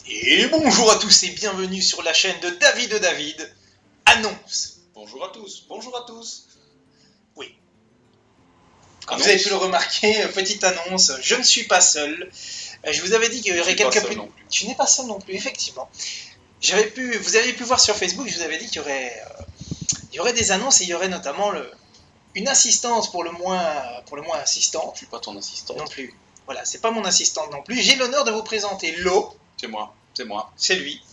Et bonjour à tous et bienvenue sur la chaîne de David Annonce. Bonjour à tous, bonjour à tous. Oui. Comme vous avez pu le remarquer, petite annonce, je ne suis pas seul. Je vous avais dit qu'il y aurait quelques... Tu n'es pas seul non plus, effectivement. Vous avez pu voir sur Facebook, je vous avais dit qu'il y aurait des annonces et il y aurait notamment une assistante pour le moins assistante. Je suis pas ton assistante. Non plus. Voilà, c'est pas mon assistante non plus. J'ai l'honneur de vous présenter Lo. C'est moi, c'est moi. C'est lui.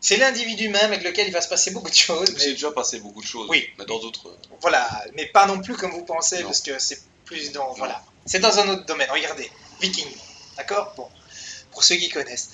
C'est l'individu même avec lequel il va se passer beaucoup de choses. J'ai déjà passé beaucoup de choses. Oui. Mais dans d'autres. Voilà, mais pas non plus comme vous pensez, Non. parce que c'est plus dans. Voilà. C'est dans un autre domaine. Regardez, Viking. D'accord? Bon, pour ceux qui connaissent.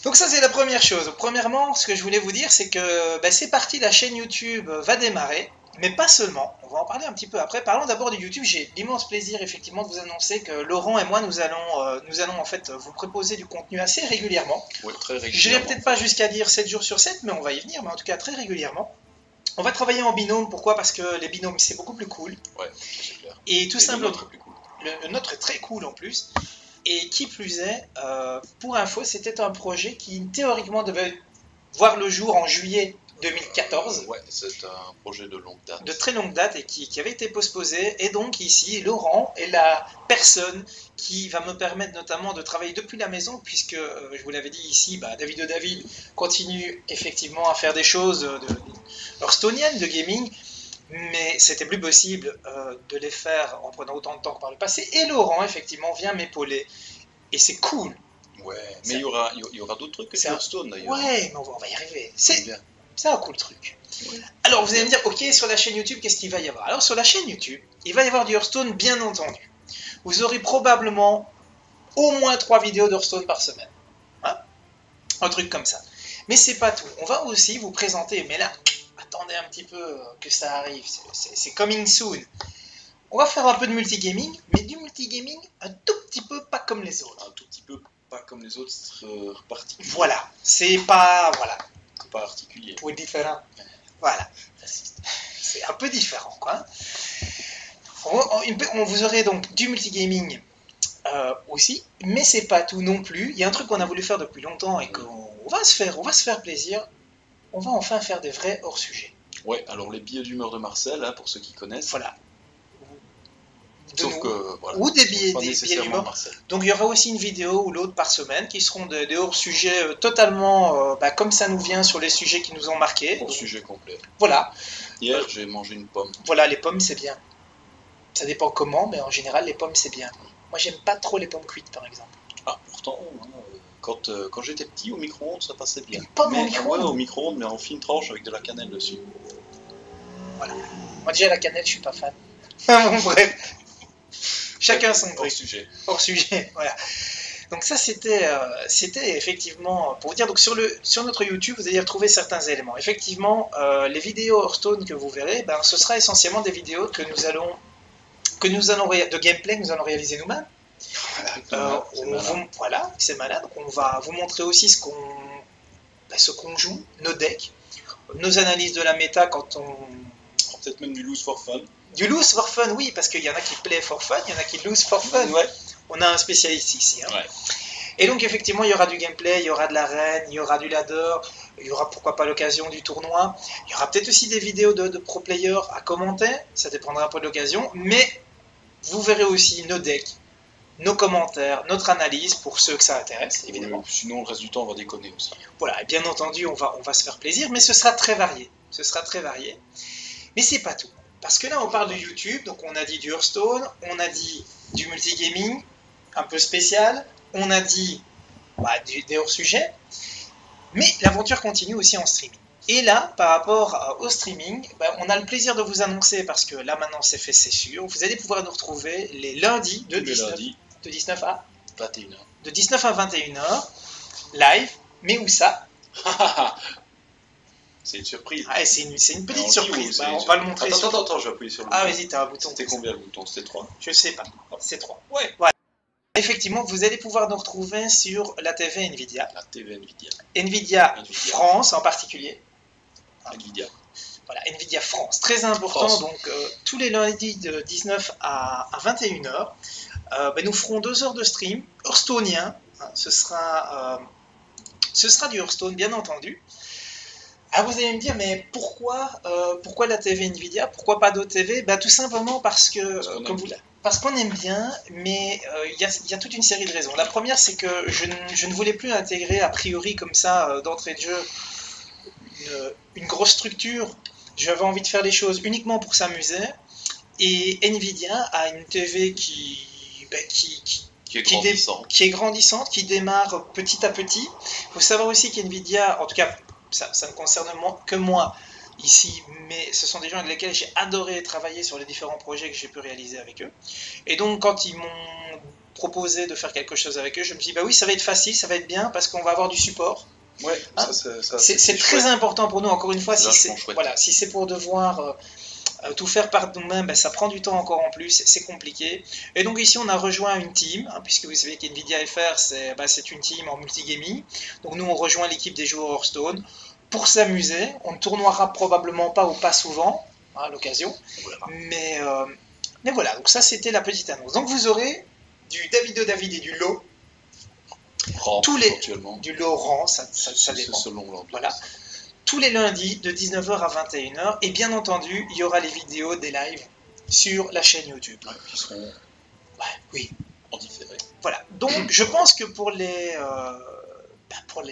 Donc ça c'est la première chose. Premièrement, ce que je voulais vous dire, c'est que c'est parti, la chaîne YouTube va démarrer, mais pas seulement. On va en parler un petit peu après. Parlons d'abord de YouTube. J'ai l'immense plaisir effectivement de vous annoncer que Laurent et moi nous allons en fait vous proposer du contenu assez régulièrement. Oui, très régulièrement. Je n'irai peut-être pas jusqu'à dire 7 jours sur 7, mais on va y venir, mais en tout cas très régulièrement. On va travailler en binôme. Pourquoi? Parce que les binômes c'est beaucoup plus cool. Ouais, c'est clair. Et tout simplement. Le nôtre est plus cool. Le nôtre est très cool en plus. Et qui plus est, pour info, c'était un projet qui théoriquement devait voir le jour en juillet 2014. Ouais, c'est un projet de longue date. De très longue date et qui avait été postposé. Et donc ici, Laurent est la personne qui va me permettre notamment de travailler depuis la maison, puisque, je vous l'avais dit ici, David continue effectivement à faire des choses hearthstoniennes, de gaming. Mais c'était plus possible de les faire en prenant autant de temps que par le passé. Et Laurent, effectivement, vient m'épauler. Et c'est cool. Ouais, mais il y aura d'autres trucs que c'est Hearthstone d'ailleurs. Ouais, mais on va y arriver. C'est un cool truc. Ouais. Alors, vous allez me dire, ok, sur la chaîne YouTube, qu'est-ce qu'il va y avoir? Alors, sur la chaîne YouTube, il va y avoir du Hearthstone, bien entendu. Vous aurez probablement au moins 3 vidéos d'Hearthstone par semaine. Hein? Un truc comme ça. Mais c'est pas tout. On va aussi vous présenter, mais là... Attendez un petit peu que ça arrive, c'est coming soon. On va faire un peu de multigaming, mais du multigaming un tout petit peu pas comme les autres. Un tout petit peu pas comme les autres, particulier. Voilà, c'est pas... Voilà. C'est pas particulier. Ou différent. Voilà. C'est un peu différent, quoi. On vous aurez donc du multigaming aussi, mais c'est pas tout non plus. Il y a un truc qu'on a voulu faire depuis longtemps et qu'on va se faire plaisir. On va enfin faire des vrais hors-sujets. Ouais, alors les billets d'humeur de Marcel, hein, pour ceux qui connaissent. Voilà. Sauf que, voilà. Ou des billets d'humeur. Donc il y aura aussi une vidéo ou l'autre par semaine qui seront des hors-sujets totalement comme ça nous vient sur les sujets qui nous ont marqués. Hors-sujet complet. Voilà. Hier, j'ai mangé une pomme. Voilà, les pommes c'est bien. Ça dépend comment, mais en général les pommes c'est bien. Moi j'aime pas trop les pommes cuites par exemple. Ah, pourtant... Quand j'étais petit, au micro-ondes, ça passait bien. Pas au micro-ondes. Ouais, au micro-ondes, mais en fine tranche avec de la cannelle dessus. Voilà. Moi déjà la cannelle, je suis pas fan. Bon, bref. Chacun son hors sujet. Hors sujet, voilà. Donc ça c'était effectivement pour vous dire. Donc sur notre YouTube, vous allez retrouver certains éléments. Effectivement, les vidéos Hearthstone que vous verrez, ce sera essentiellement des vidéos de gameplay que nous allons réaliser nous-mêmes. Voilà, c'est malade. On va vous montrer aussi ce qu'on joue, nos decks, nos analyses de la méta quand on... Peut-être même du lose for fun. Du lose for fun, oui, parce qu'il y en a qui play for fun, il y en a qui lose for fun. Ouais. On a un spécialiste ici. Hein. Ouais. Et donc effectivement, il y aura du gameplay, il y aura de l'arène, il y aura du ladder, il y aura pourquoi pas l'occasion du tournoi. Il y aura peut-être aussi des vidéos de pro players à commenter, ça dépendra un peu de l'occasion, mais vous verrez aussi nos decks, nos commentaires, notre analyse pour ceux que ça intéresse, évidemment. Sinon, le reste du temps, on va déconner aussi. Voilà, et bien entendu, on va se faire plaisir, mais ce sera très varié. Mais c'est pas tout. Parce que là, on parle de YouTube, donc on a dit du Hearthstone, on a dit du multigaming, un peu spécial, on a dit des hors-sujets, mais l'aventure continue aussi en streaming. Et là, par rapport au streaming, on a le plaisir de vous annoncer, parce que là maintenant c'est fait, c'est sûr, vous allez pouvoir nous retrouver les lundis de 19 à 21h. De 19 à 21h, live, mais où ça? C'est une surprise. Ah, c'est une petite surprise, on va le montrer. Attends, je vais appuyer sur le bouton. Ah, vas-y, t'as un bouton. C'était combien le bouton? C'était 3? Je sais pas, c'est 3. Ouais. Voilà. Effectivement, vous allez pouvoir nous retrouver sur la TV Nvidia. La TV Nvidia. Nvidia France en particulier. Nvidia. Voilà, Nvidia France, très important. France. Donc, tous les lundis de 19 à 21h, nous ferons 2 heures de stream hearthstonien. Ce sera Ce sera du Hearthstone, bien entendu. Ah, vous allez me dire, mais pourquoi la TV Nvidia? Pourquoi pas d'autres TV? Bah, tout simplement parce que, parce qu'on aime bien, mais il y a toute une série de raisons. La première, c'est que je ne voulais plus intégrer a priori comme ça, d'entrée de jeu, une grosse structure. J'avais envie de faire les choses uniquement pour s'amuser. Et Nvidia a une TV qui est grandissante, qui démarre petit à petit. Il faut savoir aussi qu'Nvidia, en tout cas, ça ne concerne que moi ici, mais ce sont des gens avec lesquels j'ai adoré travailler sur les différents projets que j'ai pu réaliser avec eux. Et donc, quand ils m'ont proposé de faire quelque chose avec eux, je me suis dit, bah oui, ça va être facile, ça va être bien, parce qu'on va avoir du support. Ouais, hein, c'est très important pour nous, encore une fois, si c'est pour devoir tout faire par nous-mêmes, ben, ça prend du temps encore en plus, c'est compliqué. Et donc ici on a rejoint une team, puisque vous savez qu'NVIDIA FR c'est une team en multigaming. Donc nous on rejoint l'équipe des joueurs Hearthstone pour s'amuser. On ne tournoiera probablement pas ou pas souvent à l'occasion. Mais voilà, donc ça c'était la petite annonce. Donc vous aurez du David et du lot. Du lot rang, ça dépend. Selon l'ambiance. Voilà. Tous les lundis de 19h à 21h, et bien entendu, il y aura les vidéos des lives sur la chaîne YouTube. Qui seront en différé. Voilà, donc je pense que pour les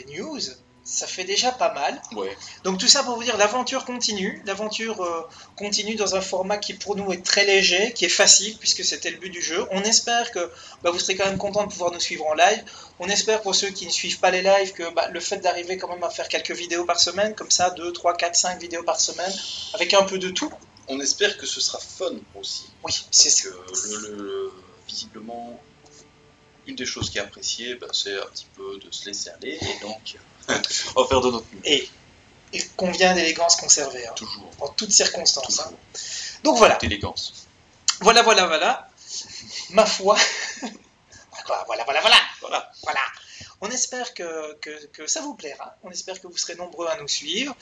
news, ça fait déjà pas mal. Ouais. Donc tout ça pour vous dire, l'aventure continue dans un format qui pour nous est très léger, qui est facile, puisque c'était le but du jeu. On espère que vous serez quand même content de pouvoir nous suivre en live. On espère pour ceux qui ne suivent pas les lives que le fait d'arriver quand même à faire quelques vidéos par semaine, comme ça, 2, 3, 4, 5 vidéos par semaine, avec un peu de tout. On espère que ce sera fun aussi. Oui, c'est que visiblement, une des choses qui est appréciée, c'est un petit peu de se laisser aller, et donc on va faire de notre mieux. Et il convient d'élégance conservée. Toujours. En toutes circonstances. Donc voilà. D'élégance. Voilà. Ma foi. Voilà. On espère que ça vous plaira. On espère que vous serez nombreux à nous suivre.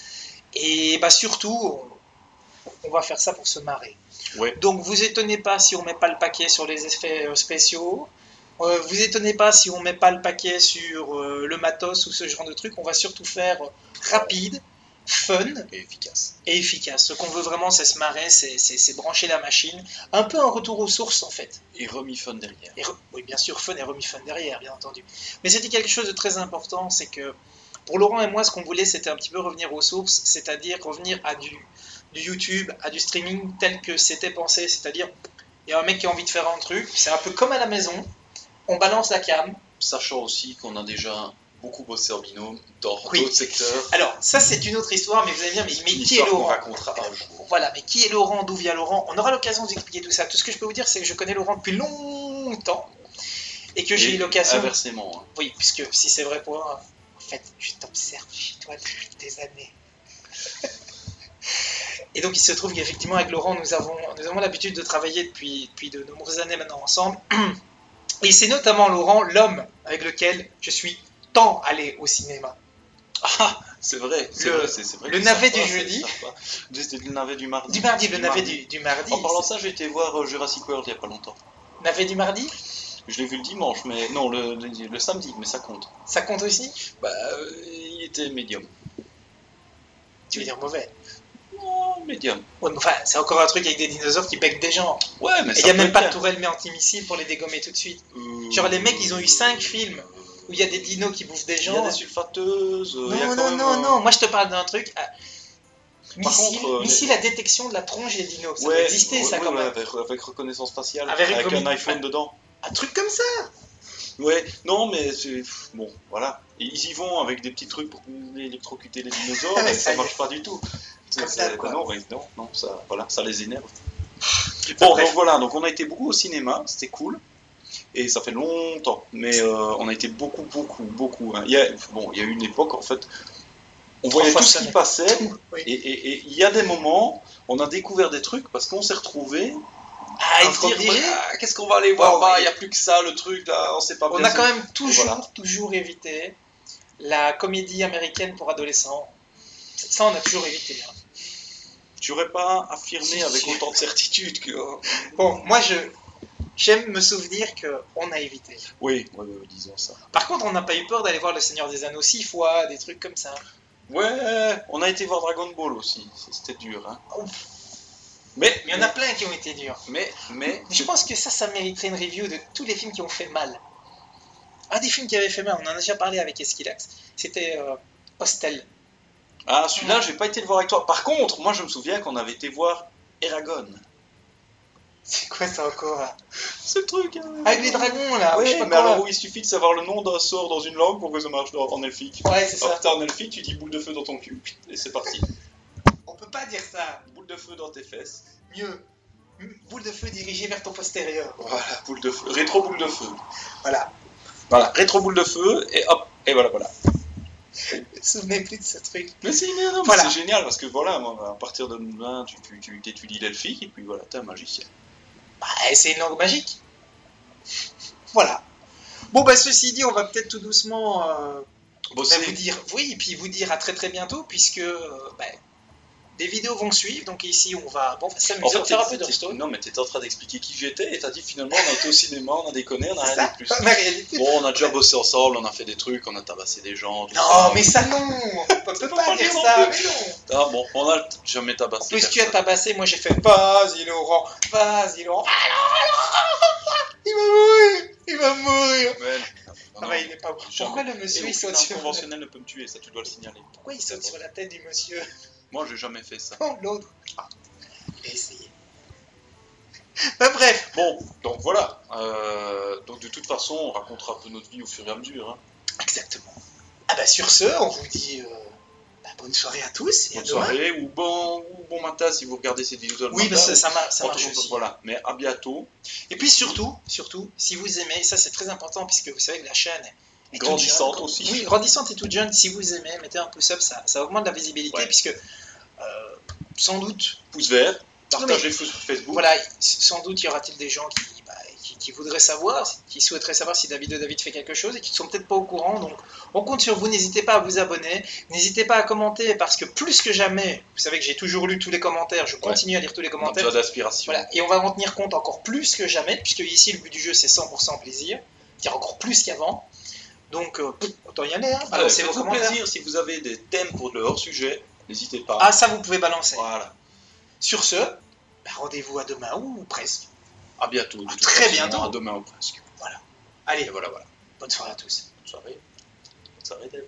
Et surtout, on va faire ça pour se marrer. Ouais. Donc vous étonnez pas si on met pas le paquet sur les effets spéciaux. Vous étonnez pas si on met pas le paquet sur le matos ou ce genre de truc. On va surtout faire rapide, fun et efficace. Ce qu'on veut vraiment, c'est se marrer, c'est brancher la machine. Un peu un retour aux sources, en fait. Et remis fun derrière. Oui, bien sûr, fun et remis fun derrière, bien entendu. Mais c'était quelque chose de très important, c'est que pour Laurent et moi, ce qu'on voulait, c'était un petit peu revenir aux sources, c'est-à-dire revenir à du YouTube, à du streaming tel que c'était pensé. C'est-à-dire, il y a un mec qui a envie de faire un truc, c'est un peu comme à la maison, on balance la cam. Sachant aussi qu'on a déjà beaucoup bossé en binôme dans d'autres secteurs. Alors, ça c'est une autre histoire, mais vous allez dire, mais qui est Laurent? On racontera un jour. Voilà, mais qui est Laurent? D'où vient Laurent? On aura l'occasion de vous expliquer tout ça. Tout ce que je peux vous dire, c'est que je connais Laurent depuis longtemps et que j'ai eu l'occasion. Inversement. Oui, puisque si c'est vrai pour moi, en fait, je t'observe chez toi depuis des années. Et donc, il se trouve qu'effectivement, avec Laurent, nous avons l'habitude de travailler depuis de nombreuses années maintenant ensemble. Et c'est notamment Laurent, l'homme avec lequel je suis tant allé au cinéma. Ah, c'est vrai. Le navet du jeudi. C'était le navet du mardi. Le navet du mardi. En parlant de ça, j'ai été voir Jurassic World il n'y a pas longtemps. Navet du mardi? Je l'ai vu le dimanche, mais non, le samedi, mais ça compte. Ça compte aussi? Il était médium. Tu veux dire mauvais? Non, médium. Ouais, mais enfin, c'est encore un truc avec des dinosaures qui becquent des gens. Ouais, mais il n'y a même pas de tourelle antimissile pour les dégommer tout de suite. Genre, les mecs, ils ont eu 5 films où il y a des dinos qui bouffent des gens. Il y a des sulfateuses. Non. Moi, je te parle d'un truc. Missile à détection de la tronche des dinos. Ça doit exister, ça, quand même. Avec reconnaissance faciale. Avec un iPhone dedans. Un truc comme ça. Ouais, non, mais c'est. Bon, voilà. Ils y vont avec des petits trucs pour électrocuter les dinosaures, mais ça marche pas du tout. Non, ça les énerve. Donc voilà, donc on a été beaucoup au cinéma, c'était cool. Et ça fait longtemps, mais on a été beaucoup. Hein. Il y a eu une époque, en fait, on voyait tout ce qui passait, oui. Et il y a des moments, on a découvert des trucs parce qu'on s'est retrouvés à se dire, qu'est-ce qu'on va aller voir? Il n'y a plus que ça, le truc, là, on sait pas bien. On a quand même toujours évité la comédie américaine pour adolescents. Ça, on a toujours évité. Hein. Tu n'aurais pas affirmé avec autant de certitude que... Bon, moi, j'aime me souvenir qu'on a évité. Oui, disons ça. Par contre, on n'a pas eu peur d'aller voir Le Seigneur des Anneaux 6 fois, des trucs comme ça. Ouais, on a été voir Dragon Ball aussi, c'était dur. Hein. Mais il y en a plein qui ont été durs. Mais je pense que ça mériterait une review de tous les films qui ont fait mal. Un des films qui avait fait mal, on en a déjà parlé avec Esquilax, c'était Hostel. Ah, celui-là, j'ai pas été le voir avec toi. Par contre, moi, je me souviens qu'on avait été voir Eragon. C'est quoi ça encore là? Ce truc avec les dragons là, ouais, je sais pas mais quoi. alors où il suffit de savoir le nom d'un sort dans une langue pour que ça marche en elfique. Ouais, c'est ça. Alors t'es en elfique, tu dis boule de feu dans ton cul, et c'est parti. On peut pas dire ça. Boule de feu dans tes fesses. Mieux. Boule de feu dirigée vers ton postérieur. Voilà, boule de feu. Rétro boule de feu. Voilà. Voilà, rétro boule de feu, et hop, et voilà. Je me souvenais plus de ce truc. Mais si, mais non, voilà. C'est génial, parce que voilà, moi, à partir de là, tu étudies l'elfique, et puis voilà, t'es un magicien. Bah, c'est une langue magique. Voilà. Bon, bah, ceci dit, on va peut-être tout doucement vous dire oui, et puis vous dire à très très bientôt, puisque des vidéos vont suivre. Donc ici, on va s'amuser, on va faire un peu d'Hearthstone. Non, mais t'étais en train d'expliquer qui j'étais, et t'as dit finalement, on a été au cinéma, on a déconné, on a rien de plus. Bon, on a déjà bossé ensemble, on a fait des trucs, on a tabassé des gens. Non, mais ça non, on peut pas dire ça. Ah bon, on a jamais tabassé. En plus, tu as tabassé, moi j'ai fait vas-y Laurent, vas-y Laurent. Il va mourir. Mais il est pas. Pourquoi le monsieur il saute sur conventionnel ne peut me tuer, ça tu dois le signaler. Pourquoi il saute sur la tête du monsieur? Moi j'ai jamais fait ça. Oh, l'autre. J'ai essayé. Bah bref. Bon, donc voilà. Donc de toute façon, on racontera un peu notre vie au fur et à mesure. Hein. Exactement. Ah bah sur ce, on vous dit bonne soirée à tous. Et bonne soirée ou bon matin si vous regardez cette vidéo. Oui, parce que ça marche aussi. Voilà, mais à bientôt. Et puis surtout, si vous aimez, ça c'est très important puisque vous savez que la chaîne est grandissante aussi. Oui, grandissante et toute jeune. Si vous aimez, mettez un pouce up, ça augmente la visibilité puisque sans doute pouce vert. Partagez sur Facebook. Voilà, sans doute y aura-t-il des gens qui voudraient savoir, qui souhaiteraient savoir si David fait quelque chose et qui ne sont peut-être pas au courant. Donc, on compte sur vous. N'hésitez pas à vous abonner. N'hésitez pas à commenter parce que plus que jamais, vous savez que j'ai toujours lu tous les commentaires. Je continue à lire tous les commentaires. On a d'aspiration. Voilà, et on va en tenir compte encore plus que jamais, puisque ici, le but du jeu, c'est 100% plaisir. C'est-à-dire encore plus qu'avant. Donc, autant y aller. Hein. C'est votre plaisir. Si vous avez des thèmes pour le hors-sujet, n'hésitez pas. Ah, ça, vous pouvez balancer. Voilà. Sur ce, rendez-vous à demain ou presque. À bientôt. Très bientôt. À demain ou presque. Voilà. Allez, et voilà. Bonne soirée à tous. Bonne soirée. Bonne soirée, Dave.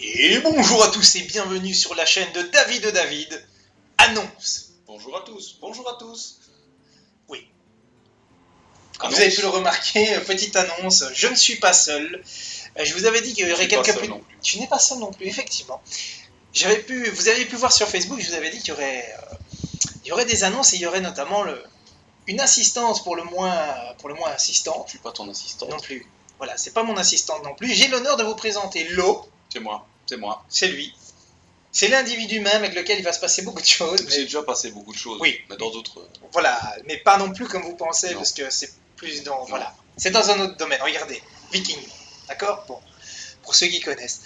Et bonjour à tous et bienvenue sur la chaîne de David Annonce. Bonjour à tous. Oui. Comme vous avez pu le remarquer, petite annonce, je ne suis pas seul. Je vous avais dit qu'il y aurait quelques... Tu n'es pas seul non plus, effectivement. Vous avez pu voir sur Facebook, je vous avais dit qu'il y aurait des annonces et il y aurait notamment une assistante pour le moins assistante. Je suis pas ton assistante. Non plus. Voilà, c'est pas mon assistante non plus. J'ai l'honneur de vous présenter Lo. C'est moi. C'est lui. C'est l'individu même avec lequel il va se passer beaucoup de choses. J'ai déjà passé beaucoup de choses. Oui. Mais dans d'autres. Voilà, mais pas non plus comme vous pensez, parce que c'est plus dans. Non. Voilà. C'est dans un autre domaine. Regardez. Viking. D'accord? Bon. Pour ceux qui connaissent.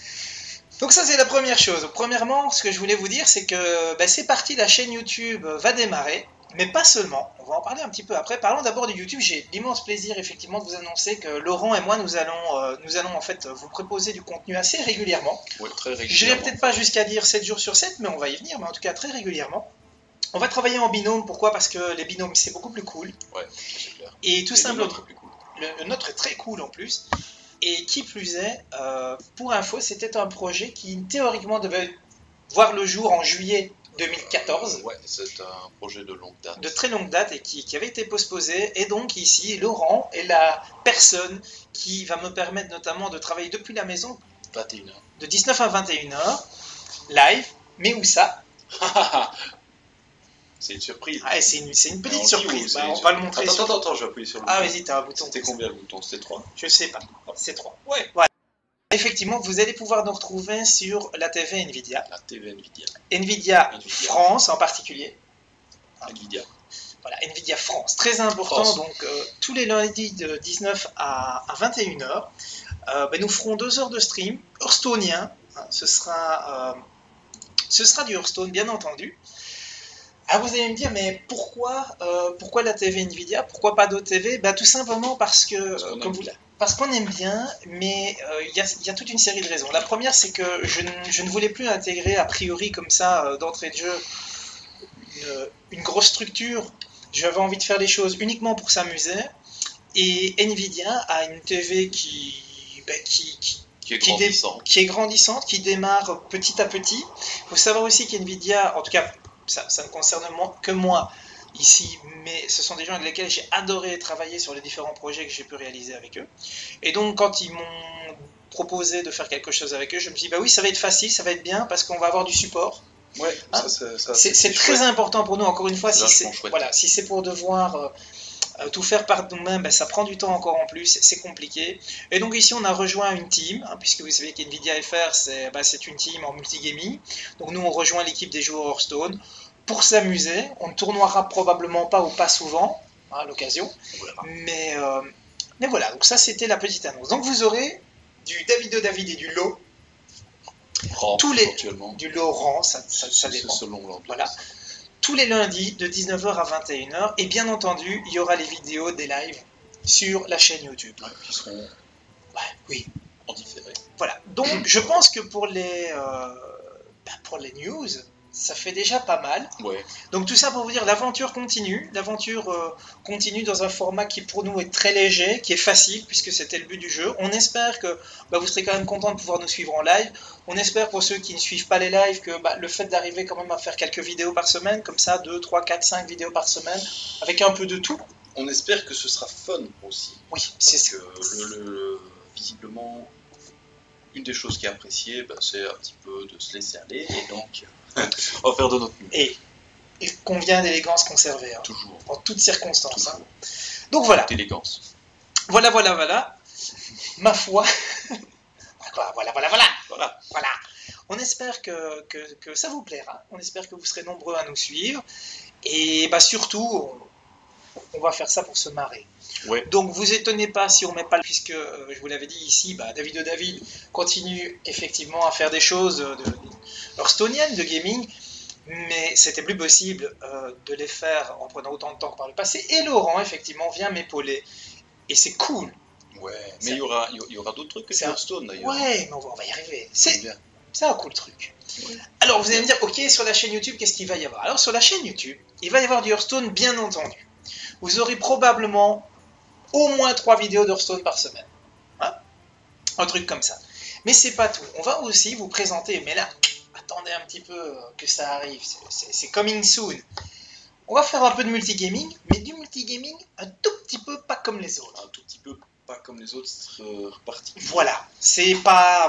Donc ça c'est la première chose. Premièrement, ce que je voulais vous dire, c'est que c'est parti, la chaîne YouTube va démarrer, mais pas seulement. On va en parler un petit peu après. Parlons d'abord de YouTube. J'ai l'immense plaisir effectivement de vous annoncer que Laurent et moi nous allons en fait vous proposer du contenu assez régulièrement. Oui, très régulièrement. Je n'irai peut-être pas jusqu'à dire 7 jours sur 7, mais on va y venir, mais en tout cas très régulièrement. On va travailler en binôme. Pourquoi? Parce que les binômes c'est beaucoup plus cool. Ouais, c'est clair. Et tout simplement. Le nôtre est plus cool. Le nôtre est très cool en plus. Et qui plus est, pour info, c'était un projet qui théoriquement devait voir le jour en juillet 2014. Ouais, c'est un projet de longue date. De très longue date et qui avait été postposé. Et donc ici, Laurent est la personne qui va me permettre notamment de travailler depuis la maison 21h. De 19 à 21h, live, mais où ça? C'est une surprise. Ah, c'est une petite surprise. On va le montrer. Attends, je vais appuyer sur le bouton. Ah, vas-y, t'as un bouton. C'était combien le bouton? C'était 3? Je sais pas. C'est 3. Ouais. Voilà. Effectivement, vous allez pouvoir nous retrouver sur la TV Nvidia. La TV Nvidia. Nvidia France en particulier. Nvidia. Voilà, Nvidia France. Très important. France. Donc, tous les lundis de 19 à 21h, nous ferons 2 heures de stream hearthstonien. Ce sera du Hearthstone, bien entendu. Ah, vous allez me dire, mais pourquoi la TV Nvidia? Pourquoi pas d'autres TV? Bah, tout simplement parce que, parce qu'on aime bien, mais il y a toute une série de raisons. La première, c'est que je ne voulais plus intégrer a priori comme ça, d'entrée de jeu, une grosse structure. J'avais envie de faire les choses uniquement pour s'amuser. Et Nvidia a une TV qui est grandissante, qui démarre petit à petit. Il faut savoir aussi qu'Nvidia, en tout cas, ça ne concerne que moi ici, mais ce sont des gens avec lesquels j'ai adoré travailler sur les différents projets que j'ai pu réaliser avec eux. Et donc, quand ils m'ont proposé de faire quelque chose avec eux, je me suis dit, bah oui, ça va être facile, ça va être bien, parce qu'on va avoir du support. Ouais, hein, c'est très important pour nous, encore une fois, si c'est pour devoir tout faire par nous-mêmes, ben, ça prend du temps encore en plus, c'est compliqué. Et donc ici on a rejoint une team, hein, puisque vous savez qu'NVIDIA FR c'est une team en multigaming. Donc nous on rejoint l'équipe des joueurs Hearthstone pour s'amuser. On ne tournoiera probablement pas ou pas souvent, hein, à l'occasion. Mais voilà, donc ça c'était la petite annonce. Donc vous aurez du David et du lot. Du lot rang, ça dépend. Selon l'ambiance. Voilà. Tous les lundis de 19h à 21h. Et bien entendu, il y aura les vidéos des lives sur la chaîne YouTube. Ouais, qui seront en différé. Voilà. Donc, je pense que pour les news, ça fait déjà pas mal. Ouais. Donc, tout ça pour vous dire, l'aventure continue. L'aventure continue dans un format qui, pour nous, est très léger, qui est facile, puisque c'était le but du jeu. On espère que vous serez quand même content de pouvoir nous suivre en live. On espère pour ceux qui ne suivent pas les lives que le fait d'arriver quand même à faire quelques vidéos par semaine, comme ça, 2, 3, 4, 5 vidéos par semaine, avec un peu de tout. On espère que ce sera fun aussi. Oui, c'est que visiblement, une des choses qui est appréciée, c'est un petit peu de se laisser aller, et donc on va faire de notre mieux. Et il convient d'élégance conservée, hein, toujours, en toutes circonstances. Toujours. Hein. Donc voilà. Élégance. Voilà. Ma foi. Voilà. On espère que ça vous plaira. On espère que vous serez nombreux à nous suivre. Et surtout, on va faire ça pour se marrer. Ouais. Donc vous étonnez pas si on met pas, puisque je vous l'avais dit ici, David continue effectivement à faire des choses hearthstoniennes, de gaming, mais c'était plus possible de les faire en prenant autant de temps que par le passé. Et Laurent effectivement vient m'épauler et c'est cool. Ouais, mais il y aura d'autres trucs que c'est Hearthstone d'ailleurs. Ouais, mais on va y arriver. C'est un cool truc. Ouais. Alors vous allez me dire, ok, sur la chaîne YouTube, qu'est-ce qu'il va y avoir? Alors sur la chaîne YouTube, il va y avoir du Hearthstone, bien entendu. Vous aurez probablement au moins 3 vidéos d'Hearthstone par semaine. Hein, un truc comme ça. Mais c'est pas tout. On va aussi vous présenter, mais là, attendez un petit peu que ça arrive. C'est coming soon. On va faire un peu de multigaming, mais du multigaming un tout petit peu pas comme les autres. Un tout petit peu pas comme les autres, particulier. Voilà, c'est pas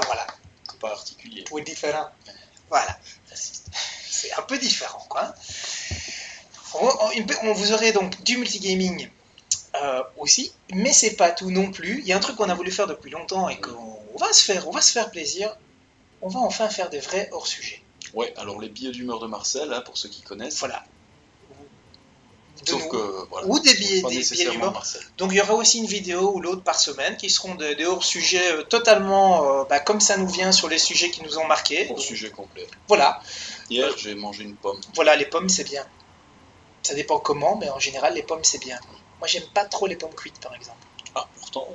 particulier. Ou différent. Voilà. C'est un peu différent, quoi. Vous aurez donc du multigaming aussi, mais c'est pas tout non plus. Il y a un truc qu'on a voulu faire depuis longtemps et qu'on va se faire plaisir. On va enfin faire des vrais hors-sujets. Ouais, alors les billets d'humeur de Marcel, pour ceux qui connaissent. Voilà. Ou des billets d'humeur. Donc il y aura aussi une vidéo ou l'autre par semaine qui seront des hors-sujets totalement comme ça nous vient sur les sujets qui nous ont marqués. Hors-sujet complet. Voilà. Hier j'ai mangé une pomme. Voilà, les pommes c'est bien. Ça dépend comment, mais en général les pommes c'est bien. Moi j'aime pas trop les pommes cuites par exemple. Ah pourtant,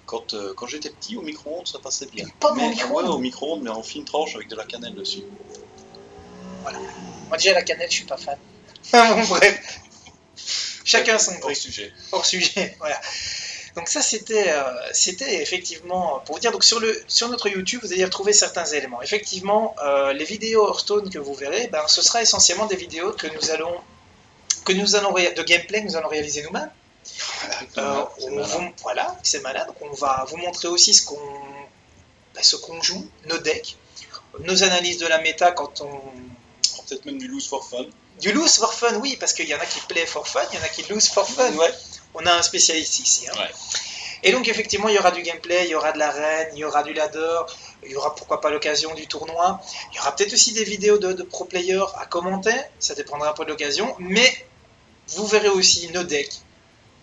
quand j'étais petit au micro-ondes ça passait bien. Une pomme au micro-ondes. Ouais, au micro-ondes mais en fine tranche avec de la cannelle dessus. Voilà. Moi déjà la cannelle je suis pas fan. Bon bref. Chacun son truc. Hors sujet, voilà. Donc ça c'était effectivement pour vous dire. Donc sur notre YouTube vous allez retrouver certains éléments. Effectivement les vidéos Hearthstone que vous verrez, ce sera essentiellement des vidéos de gameplay que nous allons réaliser nous-mêmes. Voilà, c'est malade. On va vous montrer aussi ce qu'on joue, nos decks, nos analyses de la méta quand on. Peut-être même du lose for fun. Du lose for fun, oui, parce qu'il y en a qui play for fun, il y en a qui lose for fun. Ouais. On a un spécialiste ici. Hein. Ouais. Et donc effectivement, il y aura du gameplay, il y aura de l'arène, il y aura du ladder, il y aura pourquoi pas l'occasion du tournoi. Il y aura peut-être aussi des vidéos de pro players à commenter, ça dépendra un peu de l'occasion, mais vous verrez aussi nos decks,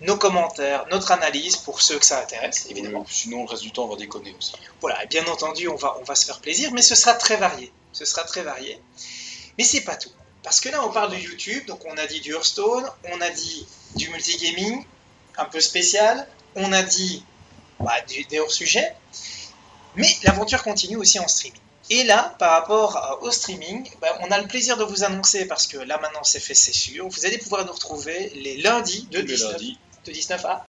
nos commentaires, notre analyse pour ceux que ça intéresse, évidemment. Sinon, le reste du temps, on va déconner aussi. Voilà, et bien entendu, on va se faire plaisir, mais ce sera très varié. Mais c'est pas tout. Parce que là, on parle de YouTube, donc on a dit du Hearthstone, on a dit du multigaming, un peu spécial, on a dit des hors-sujets, mais l'aventure continue aussi en streaming. Et là, par rapport au streaming, on a le plaisir de vous annoncer, parce que là maintenant c'est fait, c'est sûr, vous allez pouvoir nous retrouver les lundis de 19 à